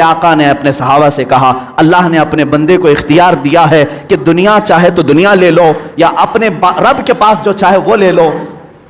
آقا نے اپنے صحابہ سے کہا اللہ نے اپنے بندے کو اختیار دیا ہے کہ دنیا چاہے تو دنیا لے لو یا اپنے رب کے پاس جو چاہے وہ لے لو.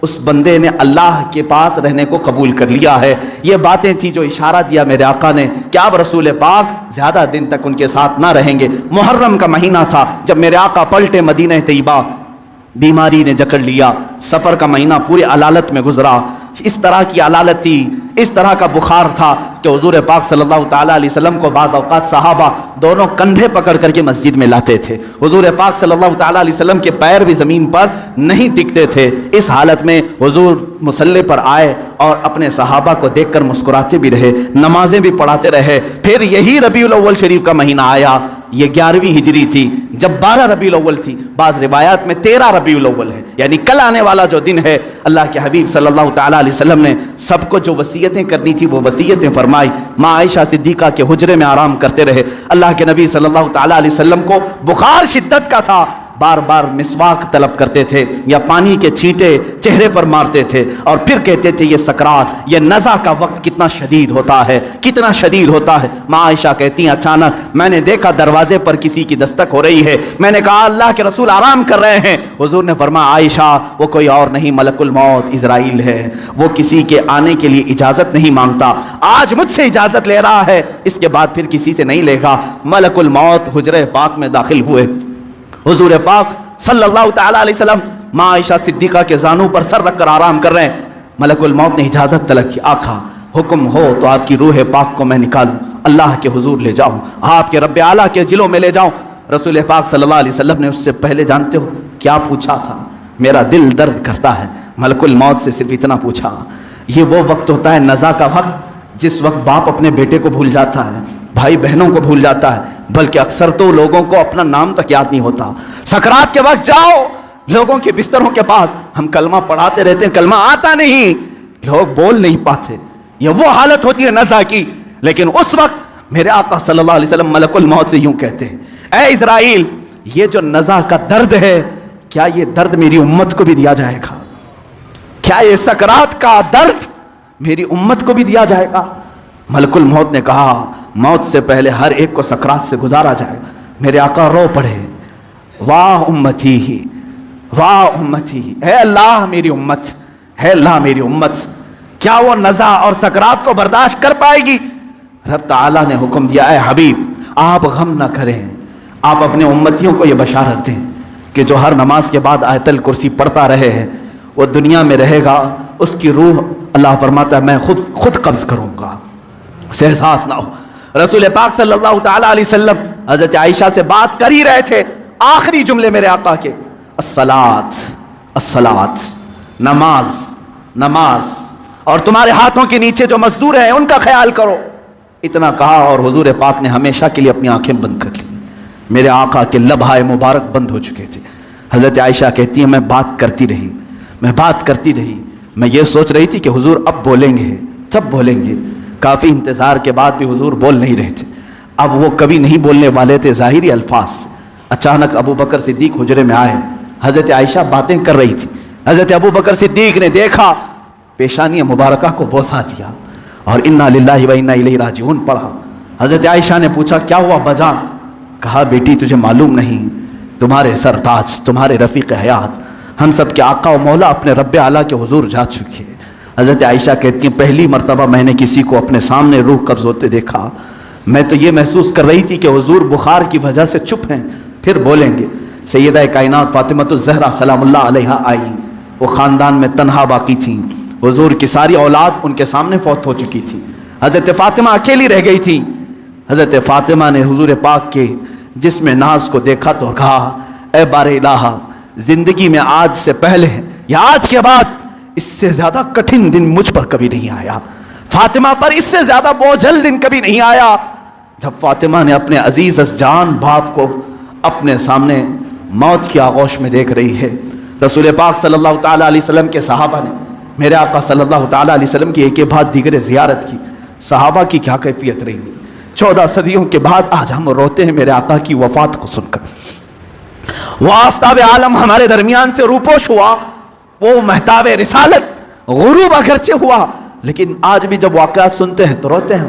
اس بندے نے اللہ کے پاس رہنے کو قبول کر لیا ہے. یہ باتیں تھی جو اشارہ دیا میرے آقا نے کہ اب رسول پاک زیادہ دن تک ان کے ساتھ نہ رہیں گے. محرم کا مہینہ تھا جب میرے آقا پلٹے مدینہ طیبہ. بیماری نے جکڑ لیا. سفر کا مہینہ پورے علالت میں گزرا. اس طرح کی علالت تھی, اس طرح کا بخار تھا کہ حضور پاک صلی اللہ تعالیٰ علیہ وسلم کو بعض اوقات صحابہ دونوں کندھے پکڑ کر کے مسجد میں لاتے تھے. حضور پاک صلی اللہ تعالیٰ علیہ وسلم کے پیر بھی زمین پر نہیں ٹکتے تھے. اس حالت میں حضور مصلی پر آئے اور اپنے صحابہ کو دیکھ کر مسکراتے بھی رہے, نمازیں بھی پڑھاتے رہے. پھر یہی ربیع الاول شریف کا مہینہ آیا. یہ 11ویں ہجری تھی جب 12 ربیع الاول تھی. بعض روایات میں 13 ربیع الاول ہے, یعنی کل آنے والا جو دن ہے. اللہ کے حبیب صلی اللہ تعالیٰ علیہ وسلم نے سب کو جو وصیتیں کرنی تھی وہ وصیتیں فرمائی. ماں عائشہ صدیقہ کے حجرے میں آرام کرتے رہے. اللہ کے نبی صلی اللہ تعالیٰ علیہ وسلم کو بخار شدت کا تھا. بار بار مسواک طلب کرتے تھے یا پانی کے چھینٹے چہرے پر مارتے تھے اور پھر کہتے تھے یہ سکرات, یہ نزع کا وقت کتنا شدید ہوتا ہے, کتنا شدید ہوتا ہے. ماں عائشہ کہتی ہیں اچانک میں نے دیکھا دروازے پر کسی کی دستک ہو رہی ہے. میں نے کہا اللہ کے رسول آرام کر رہے ہیں. حضور نے فرمایا عائشہ وہ کوئی اور نہیں ملک الموت عزرائیل ہے. وہ کسی کے آنے کے لیے اجازت نہیں مانگتا. آج مجھ سے اجازت لے رہا ہے, اس کے بعد پھر کسی سے نہیں لے گا. ملک الموت حجرے پاک میں داخل ہوئے. حضور پاک صلی اللہ تعالیٰ علیہ وسلم ماں عائشہ صدیقہ کے زانوں پر سر رکھ کر آرام کر رہے ہیں. ملک الموت نے اجازت طلب کی. آقا حکم ہو تو آپ کی روح پاک کو میں نکالوں, اللہ کے حضور لے جاؤں, آپ کے رب اعلیٰ کے جلوں میں لے جاؤں. رسول پاک صلی اللہ علیہ وسلم نے اس سے پہلے جانتے ہو کیا پوچھا تھا؟ میرا دل درد کرتا ہے. ملک الموت سے صرف اتنا پوچھا, یہ وہ وقت ہوتا ہے نزع کا وقت جس وقت باپ اپنے بیٹے کو بھول جاتا ہے, بھائی بہنوں کو بھول جاتا ہے, بلکہ اکثر تو لوگوں کو اپنا نام تک یاد نہیں ہوتا. سکرات کے وقت جاؤ لوگوں کے بستروں کے پاس, ہم کلمہ پڑھاتے رہتے ہیں, کلمہ آتا نہیں, لوگ بول نہیں پاتے. یہ وہ حالت ہوتی ہے نزع کی. لیکن اس وقت میرے آقا صلی اللہ علیہ وسلم ملک الموت سے یوں کہتے ہیں اے اسرائیل یہ جو نزع کا درد ہے کیا یہ درد میری امت کو بھی دیا جائے گا؟ کیا یہ سکرات کا درد میری امت کو بھی دیا جائے گا؟ ملک الموت نے کہا موت سے پہلے ہر ایک کو سکرات سے گزارا جائے. میرے آقا رو پڑے, واہ امتی ہی, واہ امتی ہی, اے اللہ میری امت, اے اللہ میری امت, کیا وہ نزع اور سکرات کو برداشت کر پائے گی؟ رب تعالیٰ نے حکم دیا اے حبیب آپ غم نہ کریں, آپ اپنے امتیوں کو یہ بشارت دیں کہ جو ہر نماز کے بعد آیت الکرسی پڑھتا رہے ہیں وہ دنیا میں رہے گا, اس کی روح اللہ فرماتا ہے میں خود قبض کروں گا, اسے احساس نہ ہو. رسول پاک صلی اللہ تعالیٰ علیہ وسلم حضرت عائشہ سے بات کر ہی رہے تھے. آخری جملے میرے آقا کے الصلاۃ الصلاۃ, نماز نماز, اور تمہارے ہاتھوں کے نیچے جو مزدور ہیں ان کا خیال کرو. اتنا کہا اور حضور پاک نے ہمیشہ کے لیے اپنی آنکھیں بند کر لی. میرے آقا کے لبہائے مبارک بند ہو چکے تھے. حضرت عائشہ کہتی ہیں میں بات کرتی رہی, میں بات کرتی رہی, میں یہ سوچ رہی تھی کہ حضور اب بولیں گے, تب بولیں گے. کافی انتظار کے بعد بھی حضور بول نہیں رہے تھے. اب وہ کبھی نہیں بولنے والے تھے ظاہری الفاظ سے. اچانک ابو بکر صدیق حجرے میں آئے. حضرت عائشہ باتیں کر رہی تھی. حضرت ابو بکر صدیق نے دیکھا, پیشانی مبارکہ کو بوسہ دیا اور انا للہ و انا الیہ راجعون پڑھا. حضرت عائشہ نے پوچھا کیا ہوا بجان؟ کہا بیٹی تجھے معلوم نہیں تمہارے سرتاج تمہارے رفیق حیات ہم سب کے آقا و مولا اپنے رب اعلیٰ کے حضور جا چکے ہیں. حضرت عائشہ کہتی ہیں پہلی مرتبہ میں نے کسی کو اپنے سامنے روح قبض ہوتے دیکھا. میں تو یہ محسوس کر رہی تھی کہ حضور بخار کی وجہ سے چپ ہیں, پھر بولیں گے. سیدہ کائنات فاطمہ الزہرا سلام اللہ علیہا آئی. وہ خاندان میں تنہا باقی تھیں. حضور کی ساری اولاد ان کے سامنے فوت ہو چکی تھی. حضرت فاطمہ اکیلی رہ گئی تھی. حضرت فاطمہ نے حضور پاک کے جسم ناز کو دیکھا تو کہا اے بار الہ زندگی میں آج سے پہلے یا آج کے بعد اس سے زیادہ کٹھن دن مجھ پر کبھی نہیں آیا, فاطمہ پر اس سے زیادہ بوجھل دن کبھی نہیں آیا. جب فاطمہ نے اپنے عزیز از جان باپ کو اپنے سامنے موت کی آغوش میں دیکھ رہی ہے. رسول پاک صلی اللہ تعالیٰ علیہ وسلم کے صحابہ نے میرے آقا صلی اللہ تعالیٰ علیہ وسلم کی ایک بعد دیگر زیارت کی. صحابہ کی کیا کیفیت رہی, 14 صدیوں کے بعد آج ہم روتے ہیں میرے آقا کی وفات کو سن کر. وہ آفتاب عالم ہمارے درمیان سے روپوش ہوا, وہ مہتاب رسالت غروب اگرچہ ہوا, لیکن آج بھی جب واقعات سنتے ہیں تو روتے ہیں.